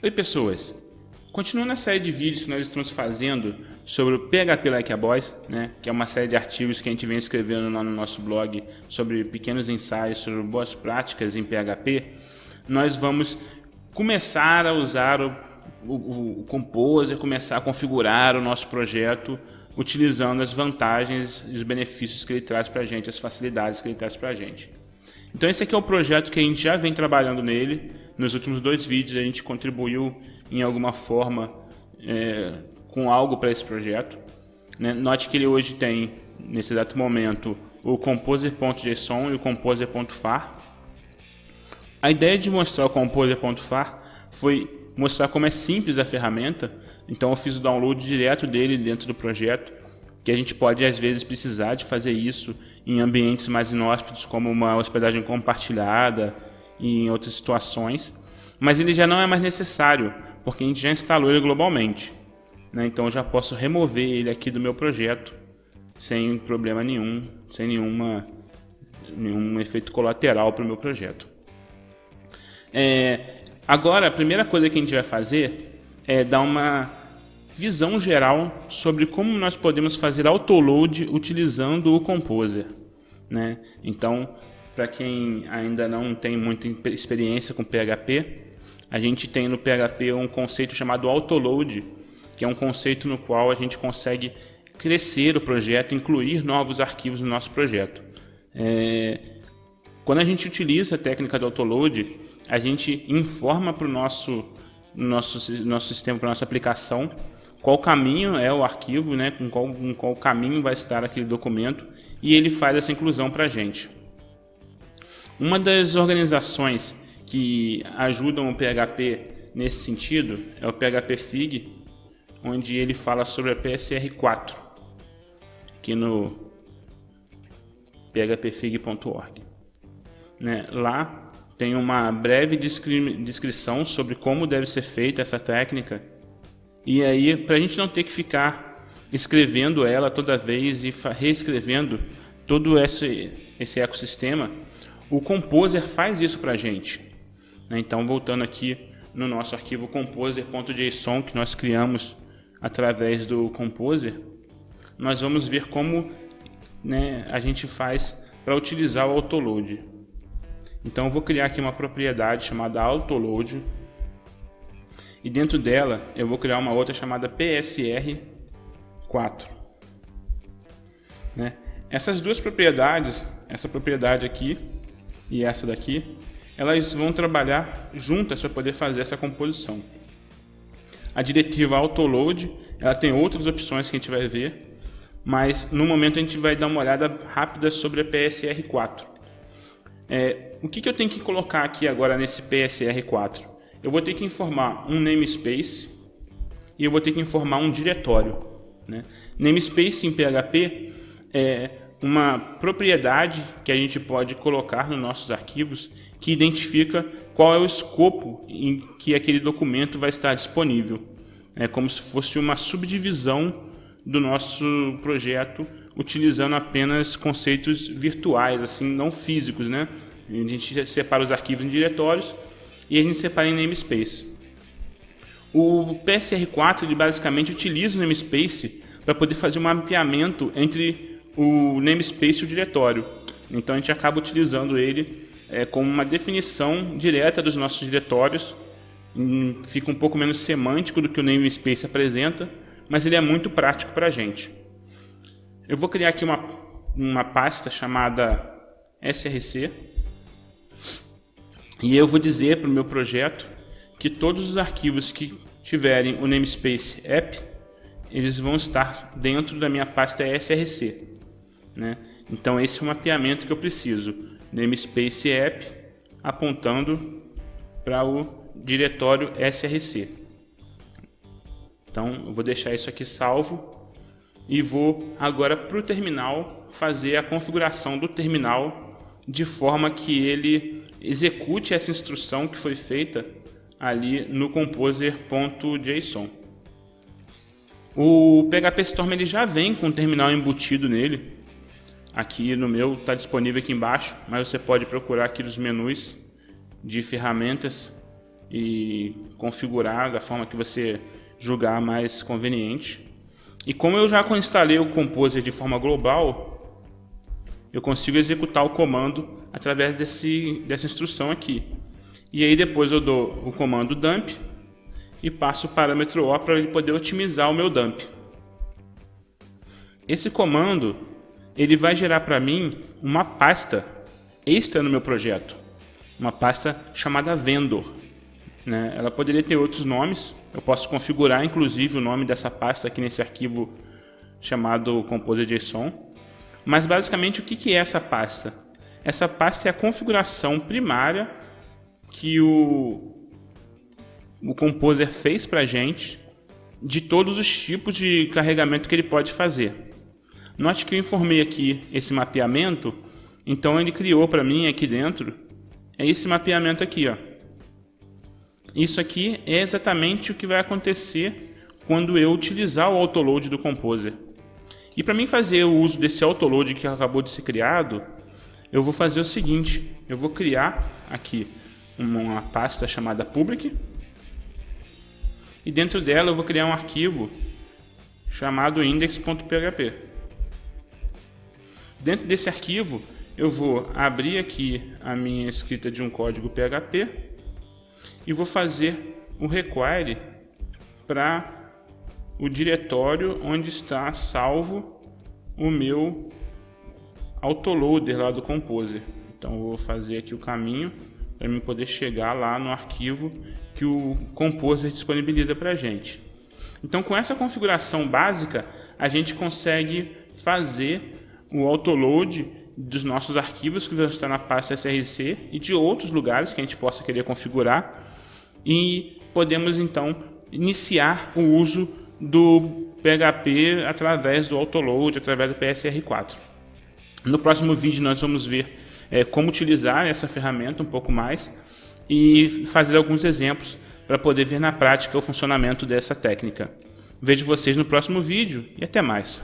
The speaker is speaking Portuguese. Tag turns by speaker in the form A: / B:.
A: Oi pessoas, continuando a série de vídeos que nós estamos fazendo sobre o PHP Like a Boss, que é uma série de artigos que a gente vem escrevendo lá no nosso blog sobre pequenos ensaios sobre boas práticas em PHP, nós vamos começar a usar o Composer, começar a configurar o nosso projeto utilizando as vantagens e os benefícios que ele traz para a gente, as facilidades que ele traz para a gente. Então esse aqui é o projeto que a gente já vem trabalhando nele. Nos últimos 2 vídeos a gente contribuiu em alguma forma com algo para esse projeto. Note que ele hoje tem, nesse exato momento, o composer.json e o composer.far. A ideia de mostrar o composer.far foi mostrar como é simples a ferramenta. Então eu fiz o download direto dele dentro do projeto, que a gente pode às vezes precisar de fazer isso em ambientes mais inóspitos, como uma hospedagem compartilhada e em outras situações, mas ele já não é mais necessário, porque a gente já instalou ele globalmente, Então eu já posso remover ele aqui do meu projeto sem problema nenhum, sem nenhum efeito colateral para o meu projeto. Agora a primeira coisa que a gente vai fazer é dar uma visão geral sobre como nós podemos fazer autoload utilizando o Composer. Então, para quem ainda não tem muita experiência com PHP, a gente tem no PHP um conceito chamado autoload, que é um conceito no qual a gente consegue crescer o projeto, incluir novos arquivos no nosso projeto. Quando a gente utiliza a técnica de autoload, a gente informa para o nosso sistema, para a nossa aplicação, qual caminho é o arquivo, com qual caminho vai estar aquele documento, e ele faz essa inclusão para a gente. Uma das organizações que ajudam o PHP nesse sentido é o PHP Fig, onde ele fala sobre a PSR4, aqui no phpfig.org. Lá tem uma breve descrição sobre como deve ser feita essa técnica. E aí, para a gente não ter que ficar escrevendo ela toda vez e reescrevendo todo esse ecossistema, o Composer faz isso para a gente. Então, voltando aqui no nosso arquivo composer.json que nós criamos através do Composer, nós vamos ver como a gente faz para utilizar o autoload. Então, eu vou criar aqui uma propriedade chamada autoload. E dentro dela, eu vou criar uma outra chamada PSR4. Essas duas propriedades, essa propriedade aqui e essa daqui, elas vão trabalhar juntas para poder fazer essa composição. A diretiva autoload, ela tem outras opções que a gente vai ver, mas no momento a gente vai dar uma olhada rápida sobre a PSR4. O que eu tenho que colocar aqui agora nesse PSR4? Eu vou ter que informar um namespace e eu vou ter que informar um diretório. Namespace em PHP é uma propriedade que a gente pode colocar nos nossos arquivos que identifica qual é o escopo em que aquele documento vai estar disponível. É como se fosse uma subdivisão do nosso projeto utilizando apenas conceitos virtuais, assim, não físicos. A gente separa os arquivos em diretórios e a gente separa em namespace. O PSR4 ele basicamente utiliza o namespace para poder fazer um mapeamento entre o namespace e o diretório. Então a gente acaba utilizando ele como uma definição direta dos nossos diretórios. Fica um pouco menos semântico do que o namespace apresenta, mas ele é muito prático para a gente. Eu vou criar aqui uma pasta chamada src. E eu vou dizer para o meu projeto que todos os arquivos que tiverem o namespace app, eles vão estar dentro da minha pasta src. Então esse é o mapeamento que eu preciso. Namespace app apontando para o diretório src. Então eu vou deixar isso aqui salvo e vou agora para o terminal fazer a configuração do terminal de forma que ele execute essa instrução que foi feita ali no composer.json. O PHP Storm ele já vem com o terminal embutido nele. Aqui no meu está disponível aqui embaixo, mas você pode procurar aqui nos menus de ferramentas e configurar da forma que você julgar mais conveniente. E como eu já instalei o Composer de forma global, eu consigo executar o comando através dessa instrução aqui. E aí depois eu dou o comando dump e passo o parâmetro O para ele poder otimizar o meu dump. Esse comando ele vai gerar para mim uma pasta extra no meu projeto, uma pasta chamada vendor, né? Ela poderia ter outros nomes, eu posso configurar inclusive o nome dessa pasta aqui nesse arquivo chamado composer.json, mas basicamente o que é essa pasta? Essa pasta é a configuração primária que o Composer fez para a gente de todos os tipos de carregamento que ele pode fazer. Note que eu informei aqui esse mapeamento, então ele criou para mim aqui dentro esse mapeamento aqui, ó. Isso aqui é exatamente o que vai acontecer quando eu utilizar o autoload do Composer. E para mim fazer o uso desse autoload que acabou de ser criado, eu vou fazer o seguinte, eu vou criar aqui uma pasta chamada public, e dentro dela eu vou criar um arquivo chamado index.php. Dentro desse arquivo eu vou abrir aqui a minha escrita de um código PHP e vou fazer o require para o diretório onde está salvo o meu autoloader lá do Composer. Então eu vou fazer aqui o caminho para mim poder chegar lá no arquivo que o Composer disponibiliza para a gente. Então com essa configuração básica a gente consegue fazer o autoload dos nossos arquivos que vão estar na pasta src e de outros lugares que a gente possa querer configurar, e podemos então iniciar o uso do PHP através do autoload, através do PSR4. No próximo vídeo nós vamos ver como utilizar essa ferramenta um pouco mais e fazer alguns exemplos para poder ver na prática o funcionamento dessa técnica. Vejo vocês no próximo vídeo e até mais.